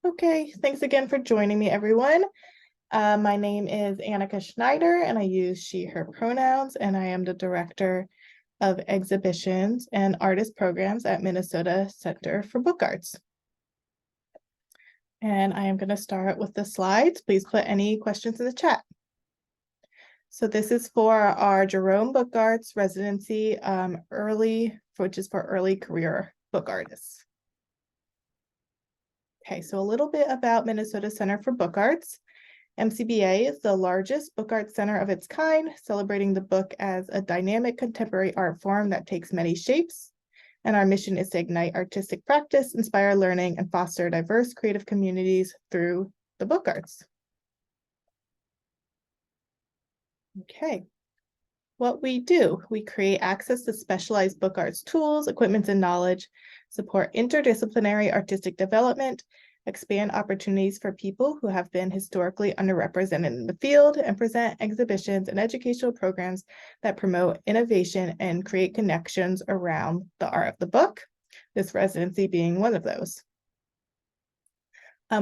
Okay, thanks again for joining me, everyone. My name is Annika Schneider, and I use she, her pronouns, and I am the Director of Exhibitions and Artist Programs at Minnesota Center for Book Arts. And I am going to start with the slides. Please put any questions in the chat. So this is for our Jerome Book Arts Residency which is for early career book artists. Okay, so a little bit about Minnesota Center for Book Arts. MCBA is the largest book arts center of its kind, celebrating the book as a dynamic contemporary art form that takes many shapes. And our mission is to ignite artistic practice, inspire learning, and foster diverse creative communities through the book arts. Okay, what we do, we create access to specialized book arts tools, equipment, and knowledge, support interdisciplinary artistic development, expand opportunities for people who have been historically underrepresented in the field, and present exhibitions and educational programs that promote innovation and create connections around the art of the book, this residency being one of those.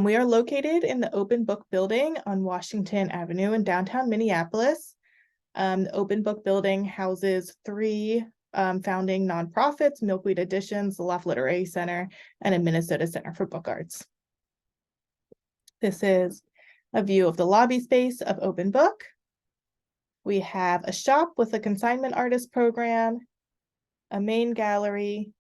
We are located in the Open Book Building on Washington Avenue in downtown Minneapolis. The Open Book Building houses three founding nonprofits: Milkweed Editions, the Loft Literary Center, and a Minnesota Center for Book Arts. This is a view of the lobby space of Open Book. We have a shop with a consignment artist program, a main gallery,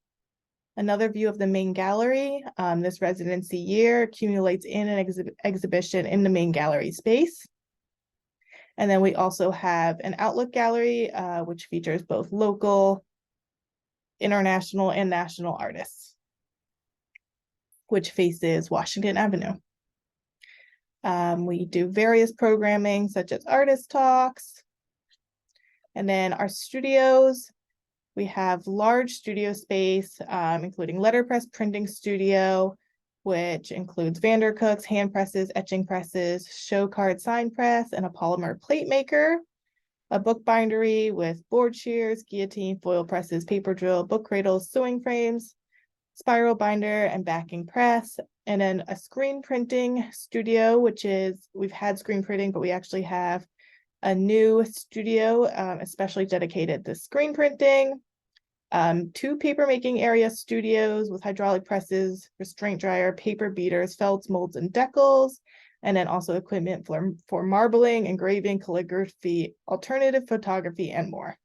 another view of the main gallery. This residency year accumulates in an exhibition in the main gallery space. And then we also have an outlook gallery, which features both local, international, and national artists, which faces Washington Avenue. We do various programming such as artist talks. And then our studios, we have large studio space, including letterpress printing studio, which includes Vandercooks, hand presses, etching presses, show card sign press, and a polymer plate maker, a book bindery with board shears, guillotine, foil presses, paper drill, book cradles, sewing frames, spiral binder, and backing press, and then a screen printing studio, which is, we've had screen printing, but we actually have a new studio especially dedicated to screen printing, two paper making area studios with hydraulic presses, restraint dryer, paper beaters, felts, molds, and decals, and then also equipment for marbling, engraving, calligraphy, alternative photography, and more.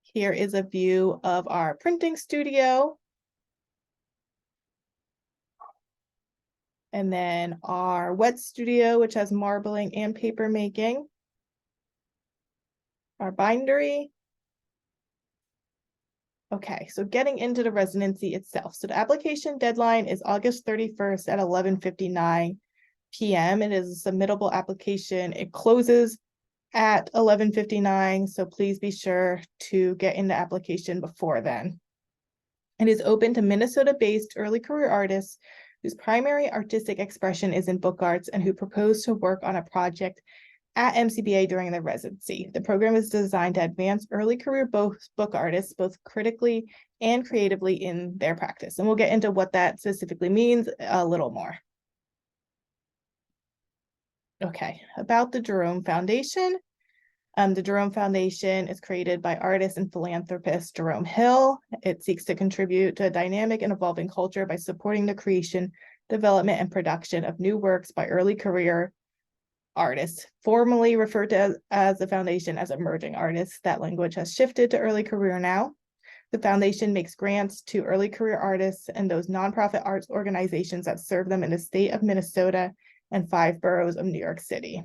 Here is a view of our printing studio. And then our wet studio, which has marbling and paper making. Our bindery. Okay, so getting into the residency itself. So the application deadline is August 31st at 11:59 p.m. It is a submittable application. It closes at 11:59, so please be sure to get in the application before then. It is open to Minnesota-based early career artists whose primary artistic expression is in book arts and who propose to work on a project at MCBA during their residency. The program is designed to advance early career book artists, both critically and creatively in their practice. And we'll get into what that specifically means a little more. Okay, about the Jerome Foundation. The Jerome Foundation is created by artist and philanthropist Jerome Hill. It seeks to contribute to a dynamic and evolving culture by supporting the creation, development, and production of new works by early career artists, formerly referred to as the foundation as emerging artists. That language has shifted to early career now. The foundation makes grants to early career artists and those nonprofit arts organizations that serve them in the state of Minnesota and 5 boroughs of New York City.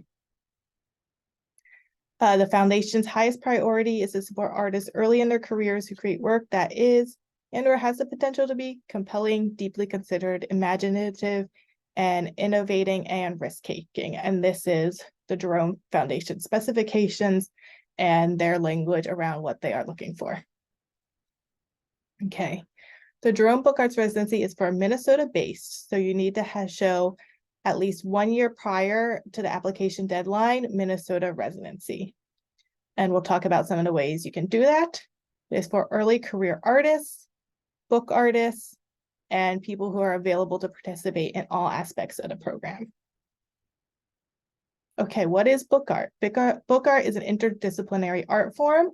The foundation's highest priority is to support artists early in their careers who create work that is and/or has the potential to be compelling, deeply considered, imaginative, and innovating and risk-taking. And this is the Jerome Foundation specifications and their language around what they are looking for. Okay, the Jerome Book Arts Residency is for Minnesota-based, so you need to show at least 1 year prior to the application deadline, Minnesota residency. And we'll talk about some of the ways you can do that. It's for early career artists, book artists, and people who are available to participate in all aspects of the program. Okay, what is book art? Book art is an interdisciplinary art form.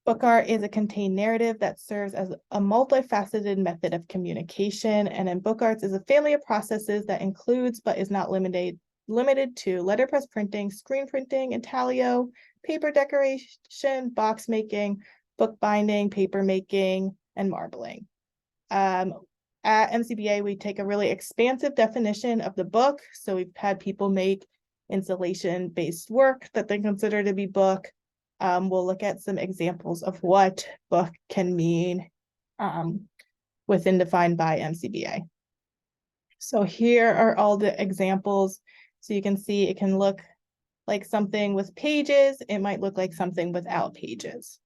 Book art is a contained narrative that serves as a multifaceted method of communication, and in book arts is a family of processes that includes but is not limited to letterpress printing, screen printing, intaglio, paper decoration, box making, book binding, paper making, and marbling. At MCBA, we take a really expansive definition of the book. So we've had people make installation-based work that they consider to be book. We'll look at some examples of what book can mean within defined by MCBA. So here are all the examples. So you can see it can look like something with pages. It might look like something without pages.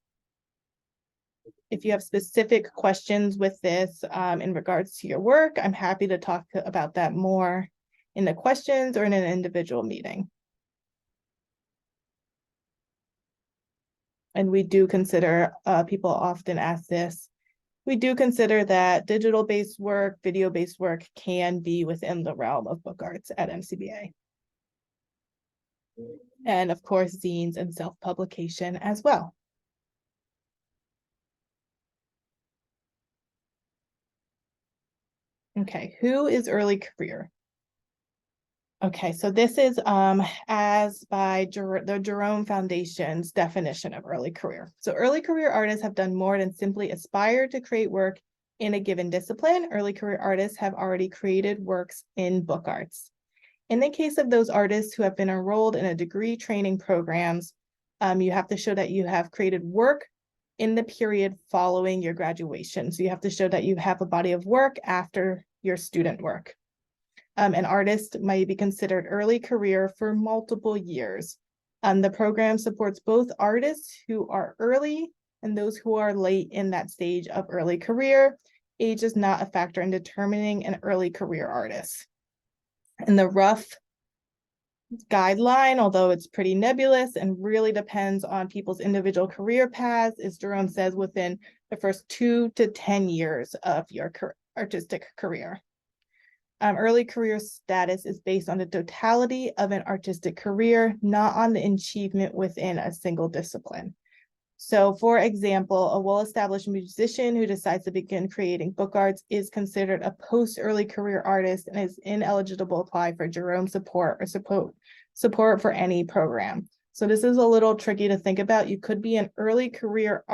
If you have specific questions with this in regards to your work, I'm happy to talk about that more in the questions or in an individual meeting. And we do consider, people often ask this, we do consider that digital-based work, video-based work can be within the realm of book arts at MCBA. And of course, zines and self-publication as well. Okay, who is early career? Okay, so this is as by the Jerome Foundation's definition of early career. So early career artists have done more than simply aspire to create work in a given discipline. Early career artists have already created works in book arts. In the case of those artists who have been enrolled in a degree training programs, you have to show that you have created work in the period following your graduation. So you have to show that you have a body of work after your student work. An artist might be considered early career for multiple years. The program supports both artists who are early and those who are late in that stage of early career. Age is not a factor in determining an early career artist. And the rough guideline, although it's pretty nebulous and really depends on people's individual career paths, as Jerome says, within the first 2 to 10 years of your artistic career. Early career status is based on the totality of an artistic career, not on the achievement within a single discipline. So for example, a well-established musician who decides to begin creating book arts is considered a post-early career artist and is ineligible to apply for Jerome support or support for any program. So this is a little tricky to think about. You could be an early career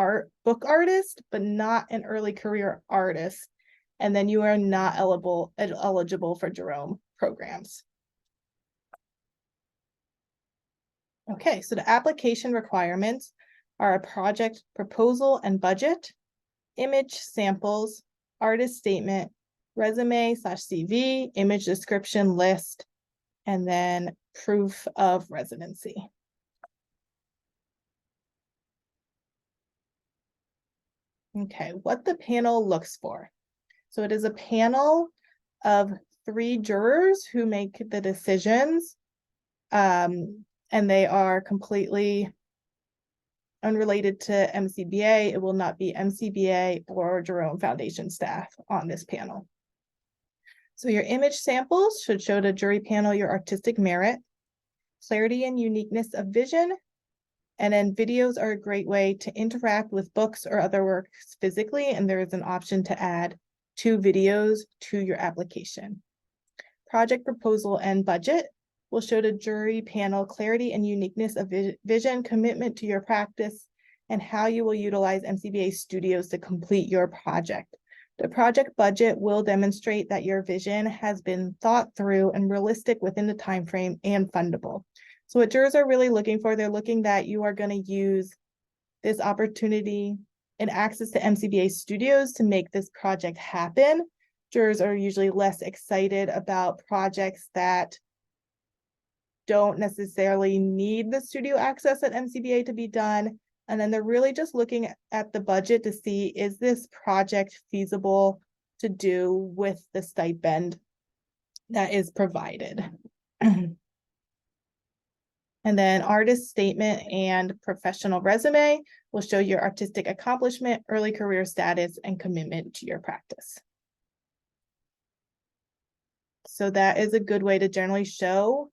book artist, but not an early career artist. And then you are not eligible for Jerome programs. Okay, so the application requirements are a project proposal and budget, image samples, artist statement, resume/CV, image description list, and then proof of residency. Okay, what the panel looks for. So it is a panel of 3 jurors who make the decisions, and they are completely unrelated to MCBA. It will not be MCBA or Jerome Foundation staff on this panel. So your image samples should show the jury panel your artistic merit, clarity and uniqueness of vision, and then videos are a great way to interact with books or other works physically, and there is an option to add 2 videos to your application. Project proposal and budget will show the jury panel clarity and uniqueness of vision, commitment to your practice, and how you will utilize MCBA studios to complete your project. The project budget will demonstrate that your vision has been thought through and realistic within the time frame and fundable. So what jurors are really looking for, they're looking that you are going to use this opportunity and access to MCBA studios to make this project happen. Jurors are usually less excited about projects that don't necessarily need the studio access at MCBA to be done. And then they're really just looking at the budget to see, is this project feasible to do with the stipend that is provided? And then artist statement and professional resume will show your artistic accomplishment, early career status, and commitment to your practice. So that is a good way to generally show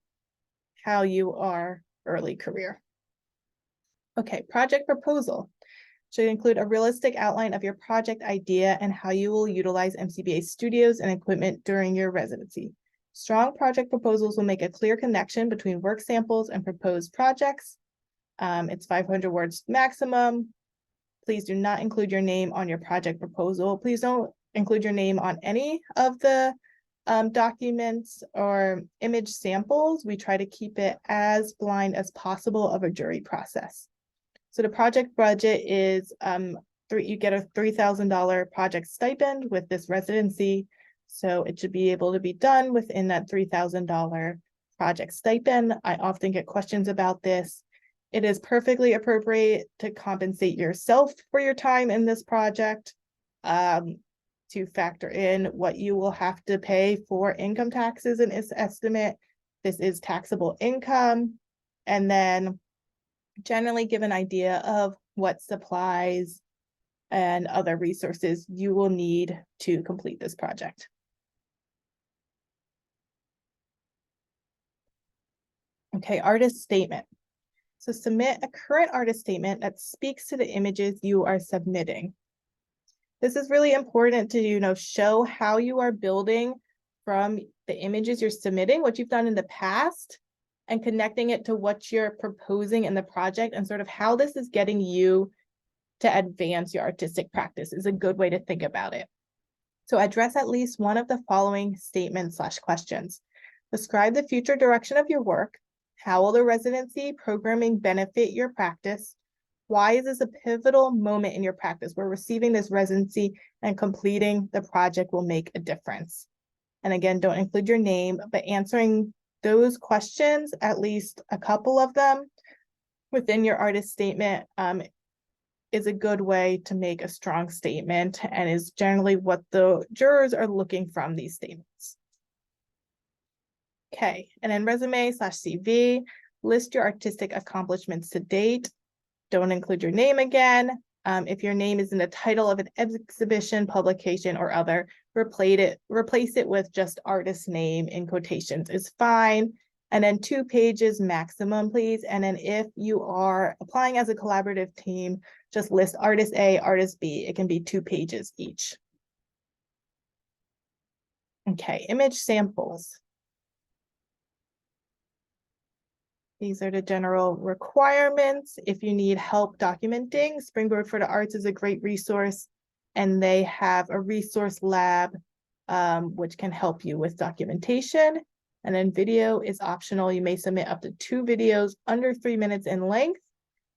how you are early career. Okay, project proposal should include a realistic outline of your project idea and how you will utilize MCBA studios and equipment during your residency. Strong project proposals will make a clear connection between work samples and proposed projects. It's 500 words maximum. Please do not include your name on your project proposal. Please don't include your name on any of the documents or image samples. We try to keep it as blind as possible of a jury process. So the project budget is you get a $3,000 project stipend with this residency. So it should be able to be done within that $3,000 project stipend. I often get questions about this. It is perfectly appropriate to compensate yourself for your time in this project, to factor in what you will have to pay for income taxes in this estimate. This is taxable income. And then generally give an idea of what supplies and other resources you will need to complete this project. Okay, artist statement. So submit a current artist statement that speaks to the images you are submitting. This is really important to, show how you are building from the images you're submitting, what you've done in the past, and connecting it to what you're proposing in the project, and sort of how this is getting you to advance your artistic practice is a good way to think about it. So address at least one of the following statements/questions. Describe the future direction of your work. How will the residency programming benefit your practice? Why is this a pivotal moment in your practice where receiving this residency and completing the project will make a difference? And again, don't include your name, but answering those questions, at least a couple of them within your artist statement, is a good way to make a strong statement and is generally what the jurors are looking from these statements. Okay, and then resume/CV, list your artistic accomplishments to date. Don't include your name again. If your name is in the title of an exhibition, publication, or other, replace it with just artist name in quotations is fine. And then 2 pages maximum, please. And then if you are applying as a collaborative team, just list artist A, artist B. It can be 2 pages each. Okay, image samples. These are the general requirements. If you need help documenting, Springboard for the Arts is a great resource, and they have a resource lab, which can help you with documentation. And then video is optional. You may submit up to 2 videos under 3 minutes in length,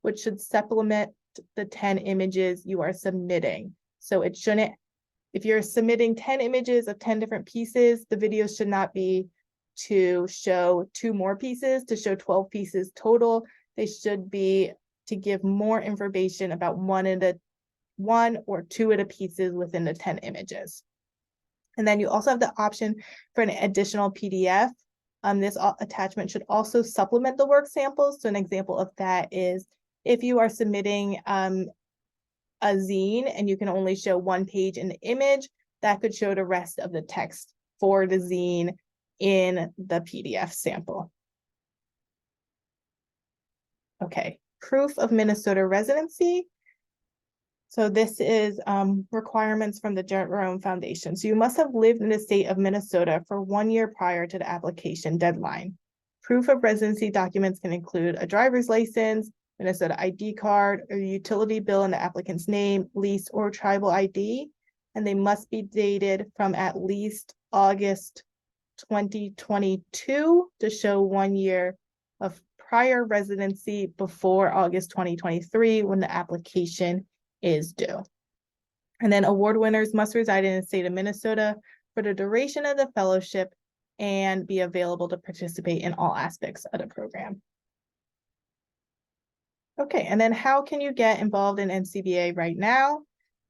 which should supplement the 10 images you are submitting. So it shouldn't, if you're submitting 10 images of 10 different pieces, the video should not be to show 2 more pieces, to show 12 pieces total. They should be to give more information about one or 2 of the pieces within the 10 images. And then you also have the option for an additional PDF. This attachment should also supplement the work samples. So an example of that is if you are submitting a zine and you can only show 1 page in the image, that could show the rest of the text for the zine in the PDF sample. Okay, proof of Minnesota residency. So this is requirements from the Jerome Foundation. So you must have lived in the state of Minnesota for 1 year prior to the application deadline. Proof of residency documents can include a driver's license, Minnesota ID card, or utility bill in the applicant's name, lease, or tribal ID, and they must be dated from at least August 2022 to show 1 year of prior residency before August 2023 when the application is due. And then award winners must reside in the state of Minnesota for the duration of the fellowship and be available to participate in all aspects of the program. Okay, and then how can you get involved in MCBA right now?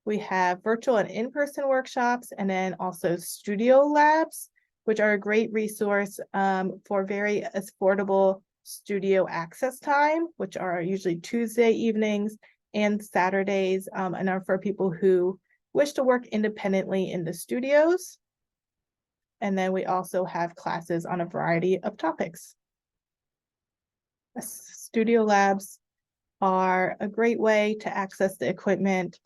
We have virtual and in-person workshops, and then also studio labs, which are a great resource for very affordable studio access time, which are usually Tuesday evenings and Saturdays, and are for people who wish to work independently in the studios. And then we also have classes on a variety of topics. Studio labs are a great way to access the equipment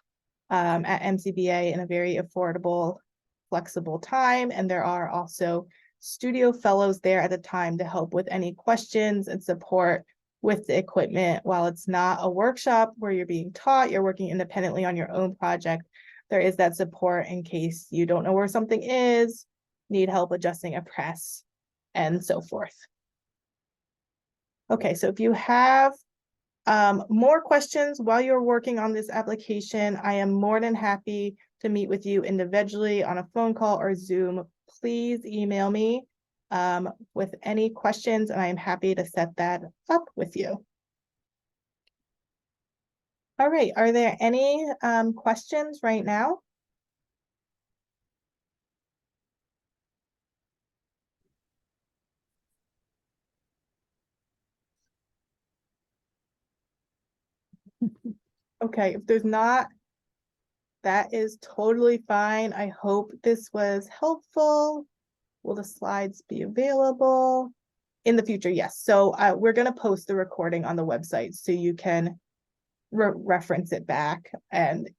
at MCBA in a very affordable, flexible time. And there are also studio fellows there at the time to help with any questions and support with the equipment. While it's not a workshop where you're being taught, you're working independently on your own project, there is that support in case you don't know where something is, need help adjusting a press, and so forth. Okay, so if you have more questions while you're working on this application, I am more than happy to meet with you individually on a phone call or Zoom. Please email me with any questions, and I am happy to set that up with you. All right, are there any questions right now? Okay, if there's not, that is totally fine. I hope this was helpful. Will the slides be available in the future? Yes. So we're going to post the recording on the website so you can reference it back. And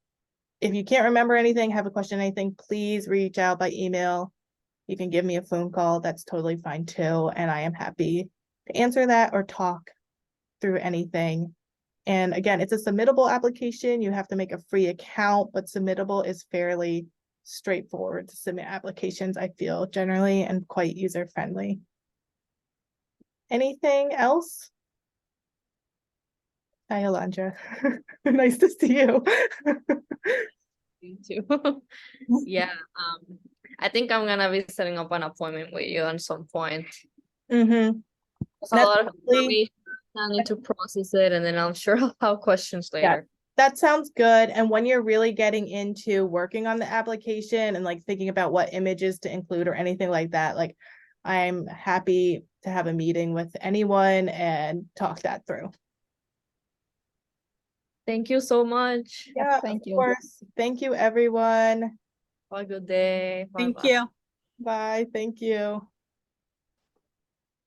if you can't remember anything, have a question, anything, please reach out by email. You can give me a phone call. That's totally fine too. And I am happy to answer that or talk through anything. And again, it's a submittable application. You have to make a free account, but submittable is fairly straightforward to submit applications, I feel, generally, and quite user-friendly. Anything else? Hi, Alondra. Nice to see you. You too. Yeah, I think I'm gonna be setting up an appointment with you at some point. Mm-hmm. There's a lot of information. I need to process it, and then I'm sure I'll have questions later. That sounds good. And when you're really getting into working on the application and like thinking about what images to include or anything like that, like I'm happy to have a meeting with anyone and talk that through. Thank you so much. Yeah, Thank you. of course. Thank you, everyone. Have a good day. Thank Bye-bye. you. Bye. Thank you.